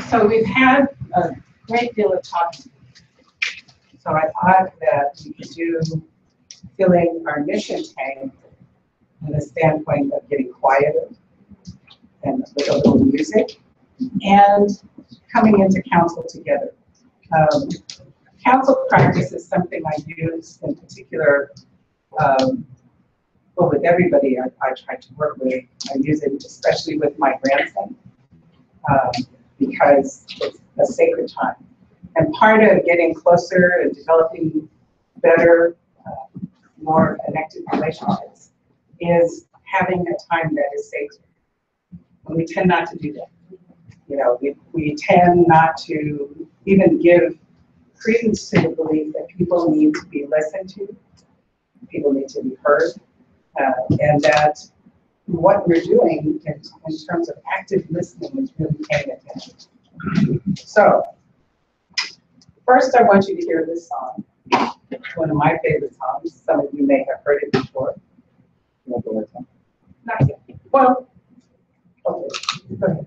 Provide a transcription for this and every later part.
So we've had a great deal of talking. So I thought that we could do filling our mission tank from the standpoint of getting quieter and with a little music and coming into council together. Council practice is something I use in particular, well, with everybody I try to work with. I use it especially with my grandson because it's a sacred time. And part of getting closer and developing better, more connected relationships is having a time that is sacred. And we tend not to do that. You know, we tend not to even give credence to the belief that people need to be listened to, people need to be heard, and that what we're doing in terms of active listening is really paying attention. So, first I want you to hear this song, one of my favorite songs. Some of you may have heard it before. Not yet. Well, okay, go ahead.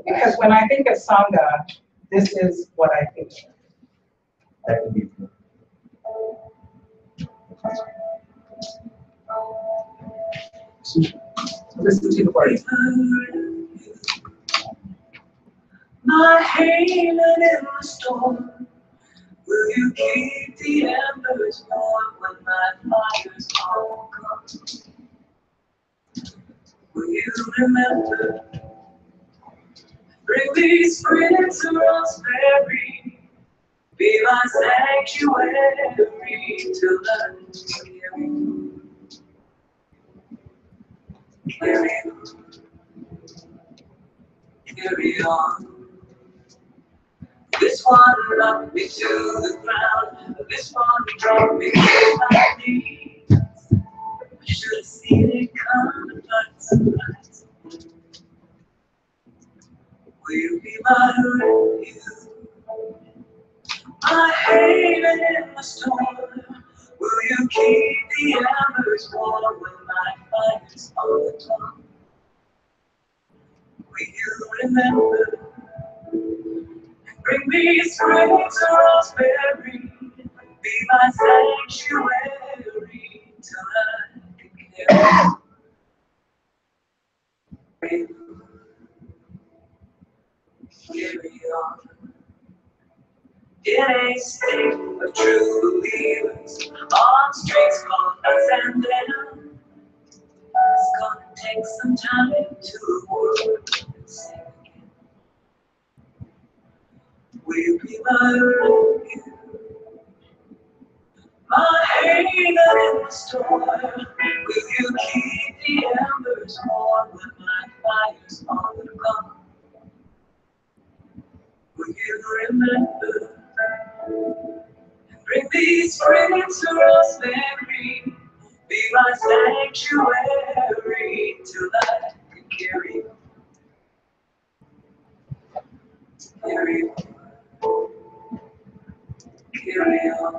Because when I think of Sangha, this is what I think of. Listen to the words. My haven in the storm, will you keep the embers warm when my fires all come? Will you remember? Bring me spring to Rosemary, be my sanctuary till the carry on. This one knocked me to the ground, this one dropped me to my knees. I should have seen it coming by surprise. Will you be my refuge? My haven in the storm. Will you keep the embers warm when my fire's on the top? Will you remember? Bring me spring to Rosemary, be my sanctuary till I can carry on. In a state of true believers, on streets called us and them, it's gonna take some time to work and sing again. Will you be my refuge? My haven in the storm. Will you keep the embers warm when my fire's on the ground? Will you remember? And bring me spring to Rosemary, be my sanctuary till I can carry on. Carry on. Carry on.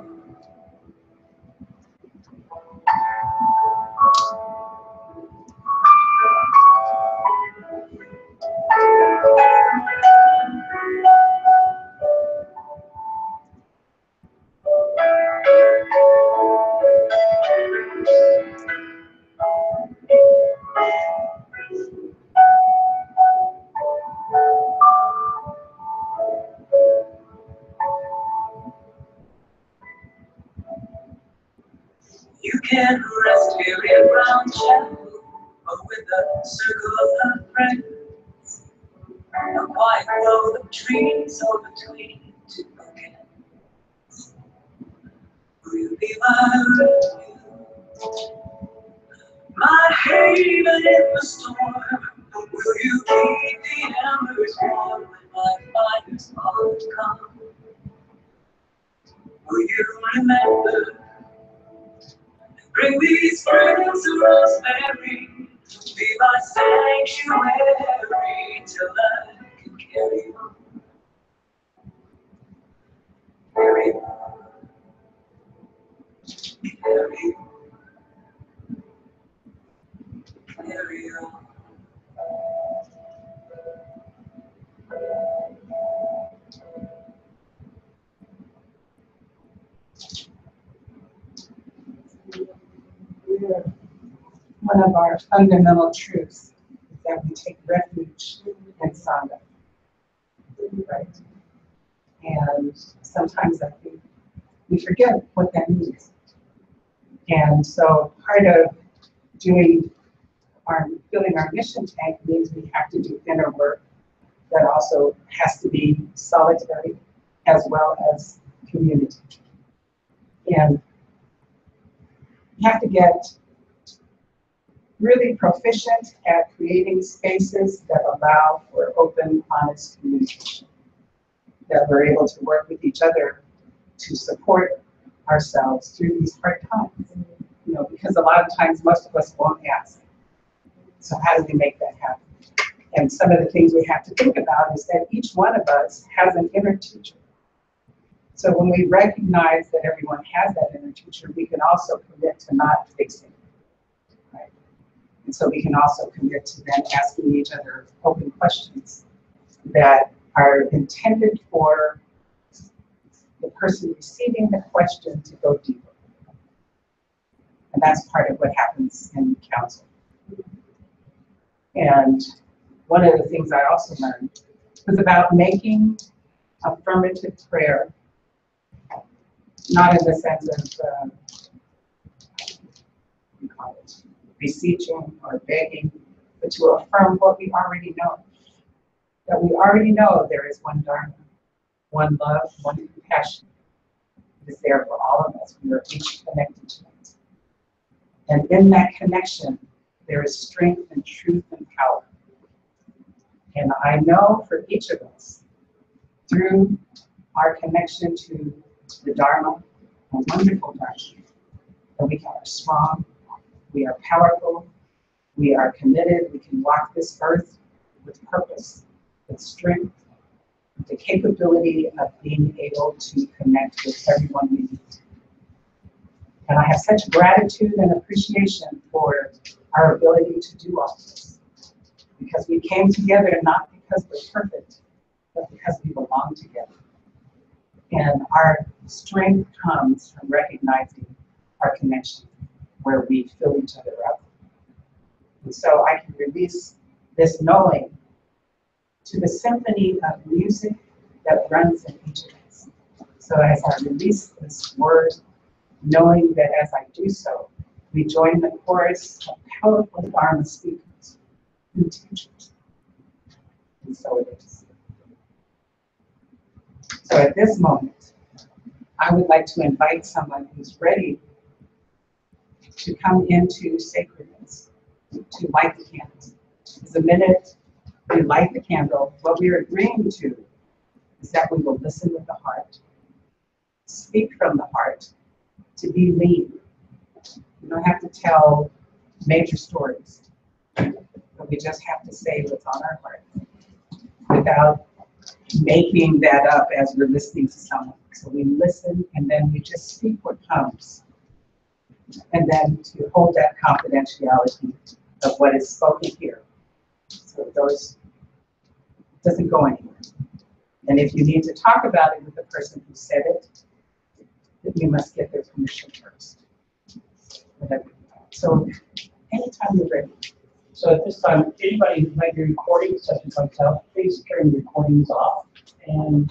You can rest here in Round Chapel, or with a circle of friends. A quiet grove of trees, or between two bookends. Will you be my refuge? My haven in the storm. Will you keep the embers warm when my fire's all come? remember. Bring these fragrance of rosemary, be my sanctuary till I can carry on, carry on, carry on, carry on. One of our fundamental truths is that we take refuge in Sangha, right? And sometimes I think we forget what that means. And so part of filling our mission tank means we have to do inner work that also has to be solitary as well as community. And you have to get really proficient at creating spaces that allow for open, honest communication, that we're able to work with each other to support ourselves through these hard times. You know, because a lot of times most of us won't ask. So how do we make that happen? And some of the things we have to think about is that each one of us has an inner teacher. So when we recognize that everyone has that inner teacher, we can also commit to not fixing, right? And so we can also commit to then asking each other open questions that are intended for the person receiving the question to go deeper. And that's part of what happens in counsel. And one of the things I also learned was about making affirmative prayer, not in the sense of, we call it beseeching or begging, but to affirm what we already know. That we already know there is one Dharma, one love, one compassion. It is there for all of us. We are each connected to it. And in that connection, there is strength and truth and power. And I know for each of us, through our connection to the Dharma, a wonderful Dharma, that we are strong, we are powerful, we are committed, we can walk this earth with purpose, with strength, with the capability of being able to connect with everyone we meet. And I have such gratitude and appreciation for our ability to do all this. Because we came together not because we're perfect, but because we belong together. And our strength comes from recognizing our connection, where we fill each other up. And so I can release this knowing to the symphony of music that runs in each of us. So as I release this word, knowing that as I do so, we join the chorus of powerful Dharma speakers and teachers. And so it is. So at this moment, I would like to invite someone who's ready to come into sacredness, to light the candles. The minute we light the candle, what we are agreeing to is that we will listen with the heart, speak from the heart, to be lean. We don't have to tell major stories, but we just have to say what's on our heart without making that up as we're listening to someone. So we listen and then we just speak what comes. And then to hold that confidentiality of what is spoken here. So it doesn't go anywhere. And if you need to talk about it with the person who said it, then you must get their permission first. So anytime you're ready. So at this time, anybody who might be recording, such as myself, please turn the recordings off and